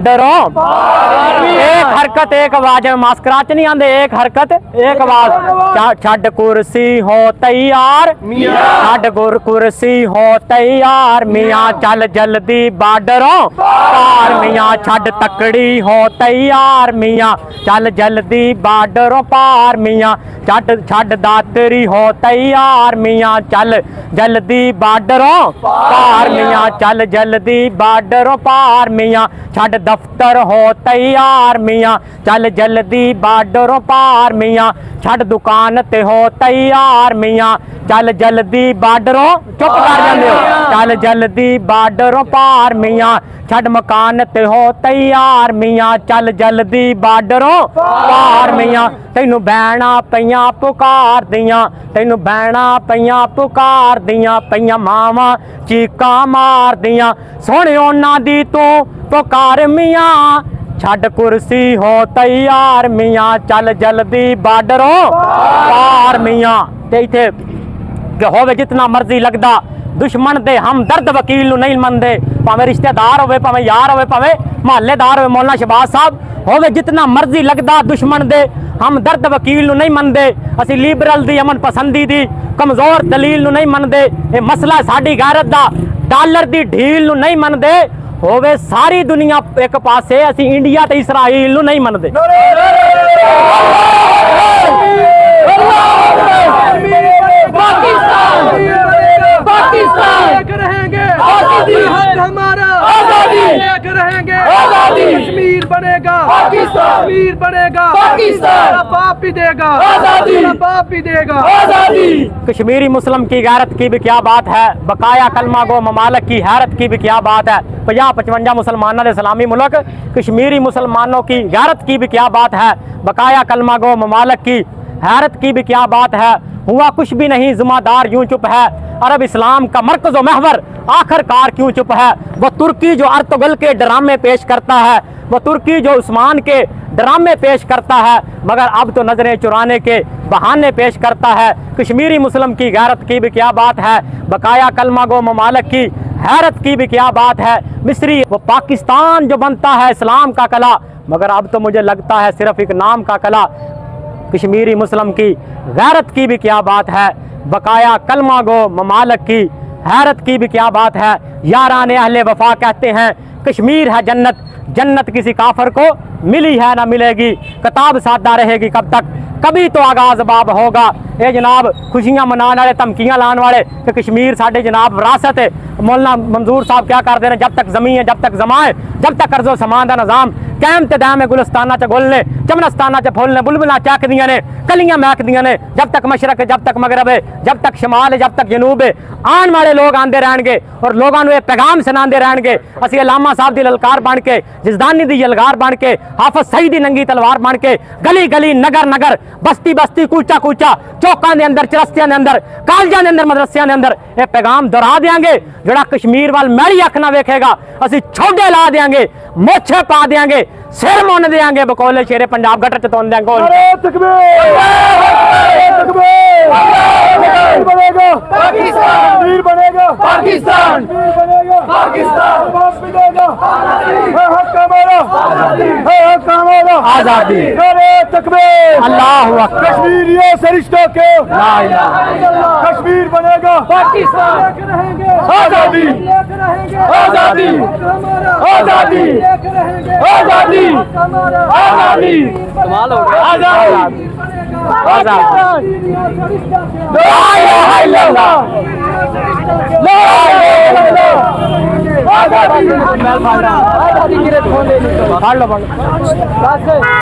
डरो एक हरकत एक आवाज मास्करा च नहीं आंदे एक हरकत एक आवाज छड़ कुर्सी हो तैयार छड़ कुर्सी हो तैयार मियां चल जल्दी बार्डरों पार मियां छड़ तकड़ी हो तैयार मियां चल जल्दी बार्डरों पार मियां छड़ दातरी हो तैयार मियां चल जल्दी बार्डरों पार मियां चल जल्दी बार्डरों पार मियां छड़ दफ्तर हो तैयार मियां चल जल्दी बार्डरों पार मियां छड़ दुकान ते हो तैयार मियां चल जल्दी बार्डरों चुप कर जांदे हो चल जल्दी बार्डरों पार मियां छड़ मकान ते हो तैयार मियां चल जल्दी बार्डरों पार मियां तैनू बैणा पईयां पुकार दियां तैनू बैणा पईयां पुकार दियां पईयां मावां चीकां मार दियां सोहणे उन्हां दी तू पुकार मियां छड़ कुर्सी हो तैयार मियां चल जल्दी बार्डरों पार मियां ते इत्थे होवे जितना मर्जी लगदा दुश्मन दे हमदर्द वकील नूं नहीं मनदे भावें रिश्तेदार होवे भावें यार होवे भावें महल्लेदार होवे मौलाना शहबाज साहब होवे जितना मर्जी लगदा दुश्मन दे हमदर्द वकील नूं नहीं मनदे असीं लिबरल दी अमन पसंदी दी कमजोर दलील नूं नहीं मनदे ये मसला साडी गैरत दा डॉलर दी ढील नूं नहीं मनदे होवे सारी दुनिया एक पासे असीं इंडिया ते इसराइल नूं नहीं मनदे कश्मीर बनेगा कश्मीर बनेगा बाप भी देगा बाप भी देगा कश्मीरी मुस्लिम की गैरत की भी क्या बात है बकाया कलमा गो ममालक की हैरत की भी क्या बात है 50-55 मुसलमानों ने सलामी मुल्क कश्मीरी मुसलमानों की गैरत की भी क्या बात है बकाया कलमा गो ममालक की हैरत की भी क्या बात है हुआ कुछ भी नहीं ज़िम्मेदार यूं चुप है अरब इस्लाम का मरकज़ व महवर आखिरकार क्यों चुप है वो तुर्की जो अर्तुगल के ड्रामे पेश करता है वो तुर्की जो उस्मान के ड्रामे पेश करता है मगर अब तो नजरें चुराने के बहाने पेश करता है कश्मीरी मुस्लिम की गैरत की भी क्या बात है बकाया कलमा गो ममालक की हैरत की भी क्या बात है मिस्री वो पाकिस्तान जो बनता है इस्लाम का कला मगर अब तो मुझे लगता है सिर्फ एक नाम का कला कश्मीरी मुस्लिम की गैरत की भी क्या बात है बकाया कलमा गो ममालक की हैरत की भी क्या बात है यारान अहले वफा कहते हैं कश्मीर है जन्नत जन्नत किसी काफर को मिली है ना मिलेगी किताब सादा रहेगी कब तक कभी तो आगाज बाब होगा ये जनाब खुशियां मनाने वाले धमकियां लाने वाले कि कश्मीर साढ़े जनाब विरासत है मौलाना मंजूर साहब क्या करते हैं जब तक जमीन है जब तक जमाए जब तक कर्जो समान का निजाम कैम ते दाम गुलस्ताना च गुल ने चमनस्ताना च फुल ने बुलबुला चकदियां ने कलियां महकदियां ने जब तक मशरक है जब तक मगरब है जब तक शमाल है जब तक जनूब है आने वाले लोग आंदे रहणगे और लोगों को पैगाम सुनाते रहणगे असी अलामा साहब की ललकार बन के जिजदानी की यलगार बन के हाफिज सईद की नंगी तलवार बन के गली गली नगर नगर बस्ती बस्ती कूचा कूचा चौकों के अंदर चरस्तियां के अंदर कॉलेजों के अंदर मदरसियां के अंदर ये पैगाम दोहरा देंगे जोड़ा कश्मीर वाल मैली अख ना वेखेगा असी छोडे ला देंगे मोछे पा देंगे सिर मुन देंगे बकोले शेरे पंजाब गटर च तोड़ देंगे आजादी अल्लाह कश्मीरियों से रिश्तों के कश्मीर बनेगा आजादी आजादी आजादी आजादी आजादी कमाल हो गया आजादी आजादी ला इलाहा इल्लल्लाह ला इलाहा इल्लल्लाह आजादी आजादी गिरे फोन ले लो बस